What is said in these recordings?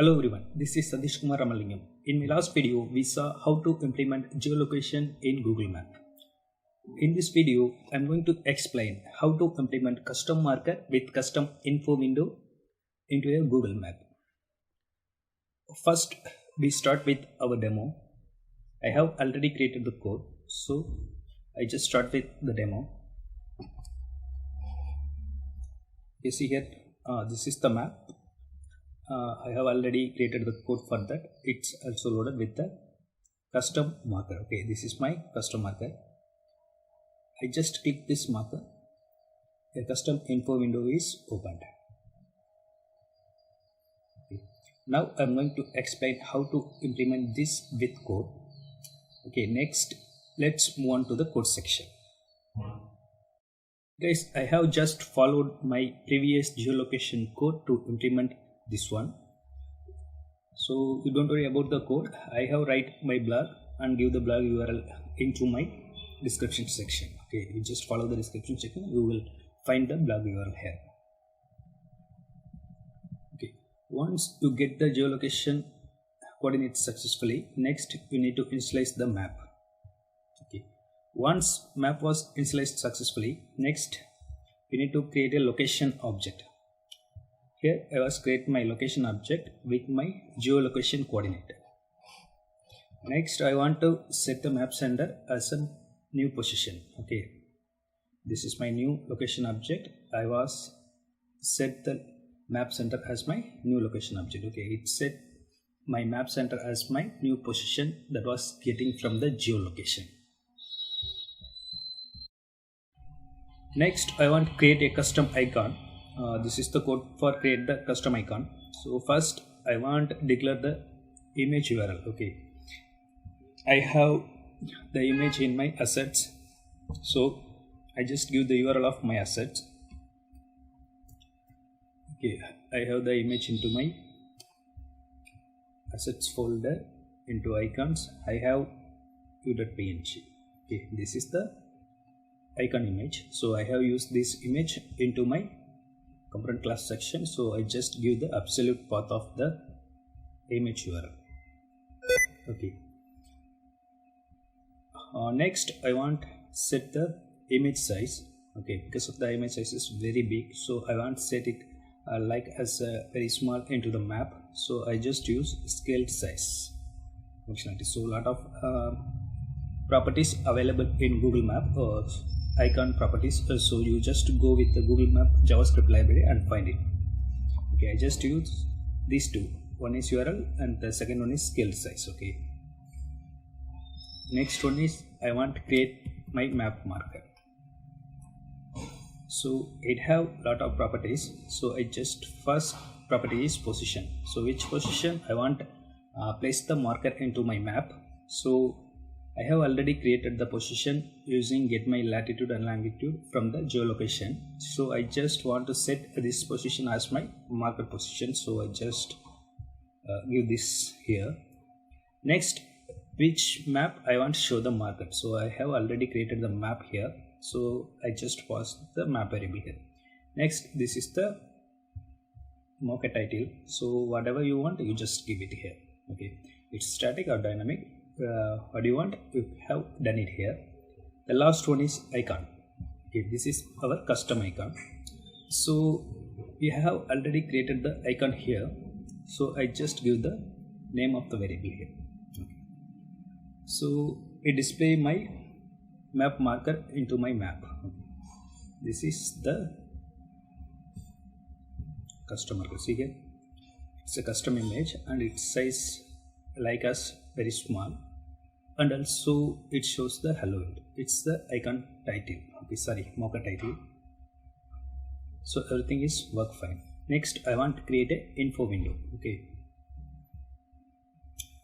Hello everyone, this is Sadish Kumar Ramalingam. In my last video, we saw how to implement geolocation in Google Map. In this video, I am going to explain how to implement custom marker with custom info window into a Google Map. First, we start with our demo. I have already created the code, so I just start with the demo. You see here, this is the map. I have already created the code for that. It's also loaded with the custom marker. Okay, this is my custom marker. I just click this marker. A custom info window is opened. Okay. Now I'm going to explain how to implement this with code. Okay, next let's move on to the code section. Guys, I have just followed my previous geolocation code to implement this one, so you don't worry about the code. I have write my blog and give the blog URL into my description section. Okay, you just follow the description section, you will find the blog URL here. Okay, once you get the geolocation coordinates successfully, next you need to initialize the map. Okay, once map was initialized successfully, next you need to create a location object. Here I was create my location object with my geolocation coordinate. Next I want to set the map center as a new position. Okay, this is my new location object. I was set the map center as my new location object. Okay, it set my map center as my new position that was getting from the geolocation. Next I want to create a custom icon. This is the code for create the custom icon. So first I want to declare the image URL. Okay, I have the image in my assets, so I just give the URL of my assets. Okay, I have the image into my assets folder, into icons I have view.png. Okay, this is the icon image, so I have used this image into my component class section, so I just give the absolute path of the image URL. Okay, next I want set the image size. Okay, because of the image size is very big, so I want set it like as very small into the map, so I just use scale size functionality. So a lot of properties available in Google Map, icon properties, so you just go with the Google Map JavaScript library and find it. Okay, I just use these two, one is URL and the second one is scale size. Okay, next one is I want to create my map marker. So it have lot of properties, so I just first property is position. So which position I want place the marker into my map. So I have already created the position using get my latitude and longitude from the geolocation. So I just want to set this position as my marker position. So I just give this here. Next, which map I want to show the marker. So I have already created the map here. So I just pass the map variable here. Next, this is the marker title. So whatever you want, you just give it here. Okay, it's static or dynamic. What do you want, you have done it here. The last one is icon. Okay, this is our custom icon. So we have already created the icon here, so I just give the name of the variable here. Okay, so it display my map marker into my map. Okay, this is the custom marker. See here, it's a custom image and its size like as very small, and also it shows the hello world. It's the icon title. Okay, sorry, marker title. So everything is work fine. Next I want to create a info window. Okay,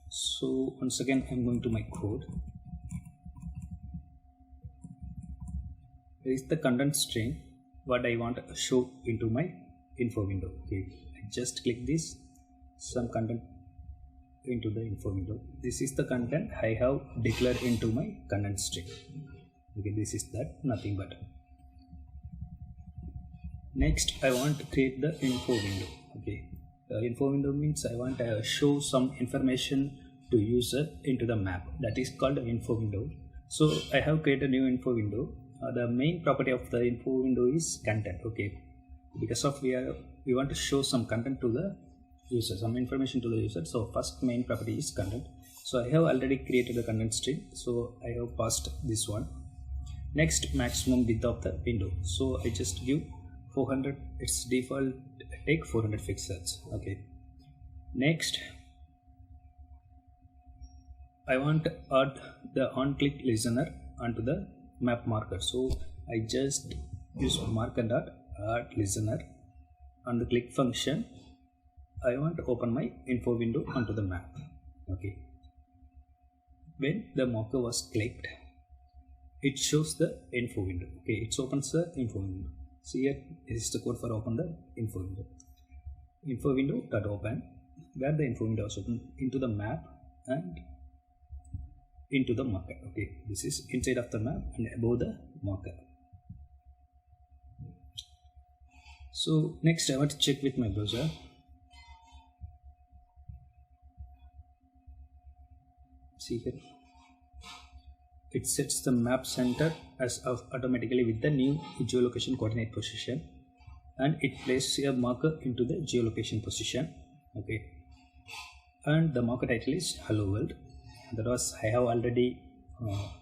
so once again I'm going to my code. There is the content string what I want to show into my info window. Okay, I just click this, some content into the info window. This is the content I have declared into my content string. Okay, this is that, nothing but. Next I want to create the info window. Okay, Info window means I want to show some information to user into the map. That is called info window. So I have created a new info window. The main property of the info window is content. Okay, because of we want to show some content to the user, some information to the user. So first main property is content. So I have already created a content string. So I have passed this one. Next, maximum width of the window. So I just give 400. Its default take 400 pixels. Okay. Next, I want to add the on-click listener onto the map marker. So I just use marker dot add listener. On the click function, I want to open my info window onto the map. Okay. When the marker was clicked, it shows the info window. Okay, it opens the info window. See here, this is the code for open the info window. Info window dot open, where the info window is open into the map and into the marker. Okay, this is inside of the map and above the marker. So next I want to check with my browser. See here, it sets the map center as of automatically with the new geolocation coordinate position, and it places a marker into the geolocation position. Okay, and the marker title is hello world. That was I have already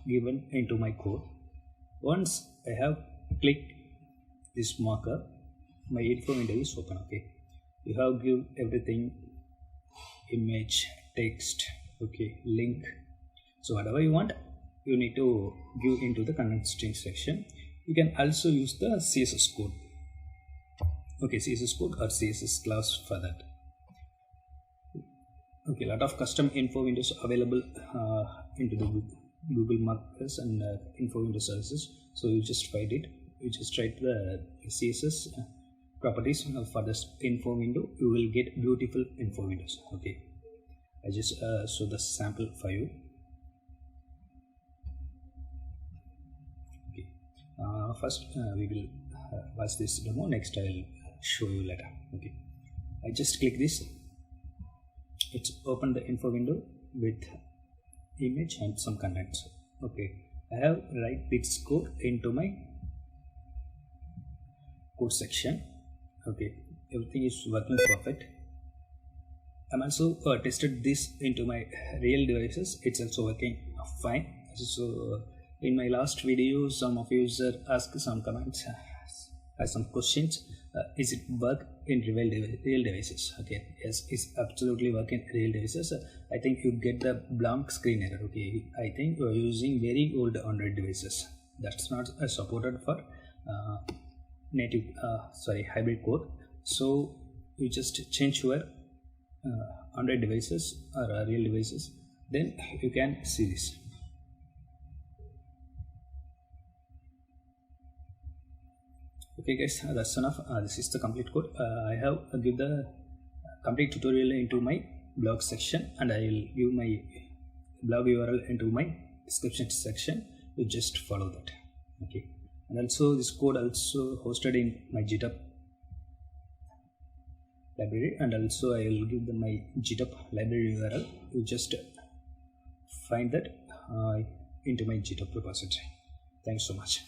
given into my code. Once I have clicked this marker, my info window is open. Okay, you have give everything, image, text, okay, link. So whatever you want, you need to give into the content string section. You can also use the CSS code. Okay, CSS code or CSS class for that. Okay, a lot of custom info windows available into the Google markers and info window services. So you just find it. You just write the CSS properties for this info window. You will get beautiful info windows. Okay, I just show the sample for you. Okay, first we will watch this demo. Next I will show you later. Okay, I just click this. It's open the info window with image and some contents. Okay, I have write this code into my code section. Okay, everything is working perfect. I'm also tested this into my real devices. It's also working fine. So in my last video, some of you asked some comments, some questions. Is it work in real devices? Okay, yes, it's absolutely work in real devices. I think you get the blank screen error. Okay, I think you are using very old Android devices. That's not supported for native hybrid code. So you just change your Android devices or real devices, then you can see this. Okay guys, that's enough. This is the complete code. I have give the complete tutorial into my blog section, and I will give my blog URL into my description section. You just follow that. Okay, and also this code also hosted in my GitHub library, and also I will give them my GitHub library URL. You just find that into my GitHub repository. Thanks so much.